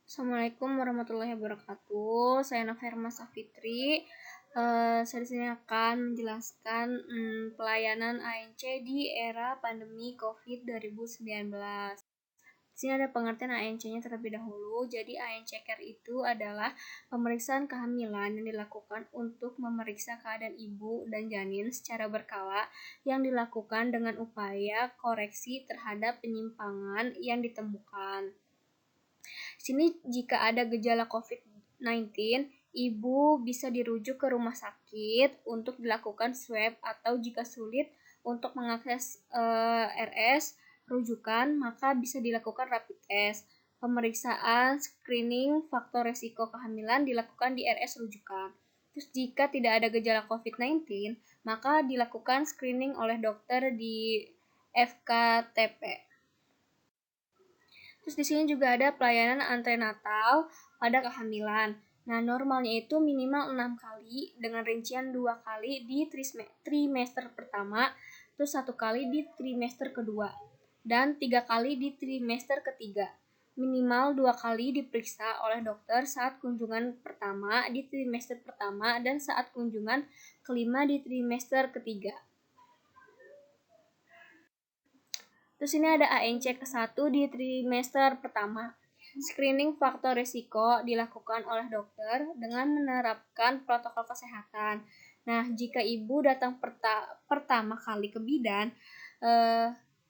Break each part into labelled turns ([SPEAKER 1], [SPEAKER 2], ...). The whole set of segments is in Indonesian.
[SPEAKER 1] Assalamualaikum warahmatullahi wabarakatuh. Saya Noverma Safitri. Saya di sini akan menjelaskan pelayanan ANC di era pandemi COVID 2019. Di sini ada pengertian ANC-nya terlebih dahulu. Jadi ANC Care itu adalah pemeriksaan kehamilan yang dilakukan untuk memeriksa keadaan ibu dan janin secara berkala yang dilakukan dengan upaya koreksi terhadap penyimpangan yang ditemukan. Sini jika ada gejala COVID-19, ibu bisa dirujuk ke rumah sakit untuk dilakukan swab atau jika sulit untuk mengakses RS rujukan, maka bisa dilakukan rapid test. Pemeriksaan screening faktor resiko kehamilan dilakukan di RS rujukan. Terus jika tidak ada gejala COVID-19, maka dilakukan screening oleh dokter di FKTP. Terus di sini juga ada pelayanan antenatal pada kehamilan. Nah, normalnya itu minimal 6 kali dengan rincian 2 kali di trimester pertama, terus 1 kali di trimester kedua, dan 3 kali di trimester ketiga. Minimal 2 kali diperiksa oleh dokter saat kunjungan pertama di trimester pertama dan saat kunjungan kelima di trimester ketiga. Terus ini ada ANC ke-1 di trimester pertama. Screening faktor risiko dilakukan oleh dokter dengan menerapkan protokol kesehatan. Nah, jika ibu datang pertama kali ke bidan,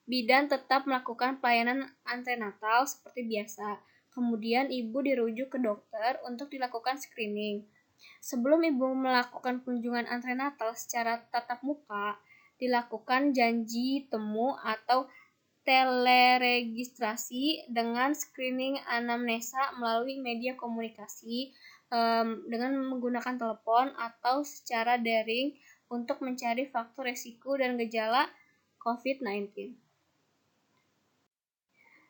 [SPEAKER 1] bidan tetap melakukan pelayanan antenatal seperti biasa. Kemudian ibu dirujuk ke dokter untuk dilakukan screening. Sebelum ibu melakukan kunjungan antenatal secara tatap muka, dilakukan janji temu atau teleregistrasi dengan screening anamnesa melalui media komunikasi dengan menggunakan telepon atau secara daring untuk mencari faktor resiko dan gejala COVID-19.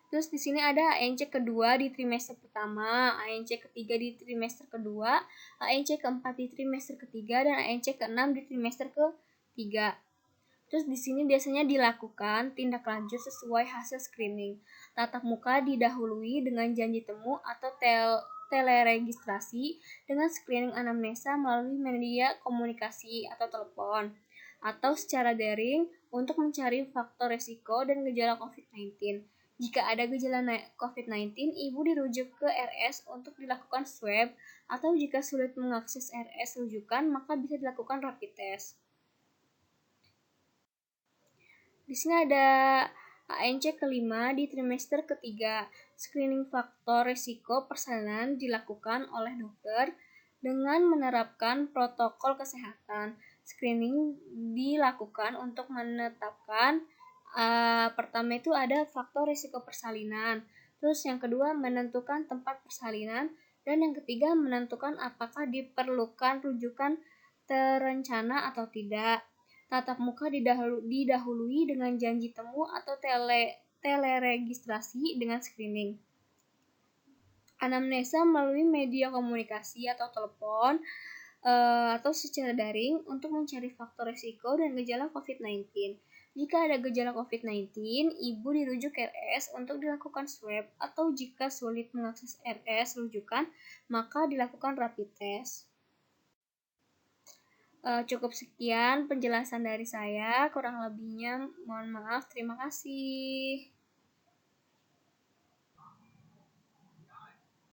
[SPEAKER 1] Terus di sini ada ANC kedua di trimester pertama, ANC ketiga di trimester kedua, ANC keempat di trimester ketiga, dan ANC keenam di trimester ketiga. Terus di sini biasanya dilakukan tindak lanjut sesuai hasil screening. Tatap muka didahului dengan janji temu atau teleregistrasi dengan screening anamnesa melalui media komunikasi atau telepon, atau secara daring untuk mencari faktor resiko dan gejala COVID-19. Jika ada gejala COVID-19, ibu dirujuk ke RS untuk dilakukan swab, atau jika sulit mengakses RS rujukan, maka bisa dilakukan rapid test. Di sini ada ANC kelima di trimester ketiga. Screening faktor risiko persalinan dilakukan oleh dokter dengan menerapkan protokol kesehatan. Screening dilakukan untuk menetapkan pertama itu ada faktor risiko persalinan. Terus yang kedua menentukan tempat persalinan, dan yang ketiga menentukan apakah diperlukan rujukan terencana atau tidak. Tatap muka didahului dengan janji temu atau teleregistrasi dengan screening. Anamnesa melalui media komunikasi atau telepon atau secara daring untuk mencari faktor risiko dan gejala COVID-19. Jika ada gejala COVID-19, ibu dirujuk ke RS untuk dilakukan swab, atau jika sulit mengakses RS rujukan, maka dilakukan rapid test. Cukup sekian penjelasan dari saya, kurang lebihnya mohon maaf. Terima kasih.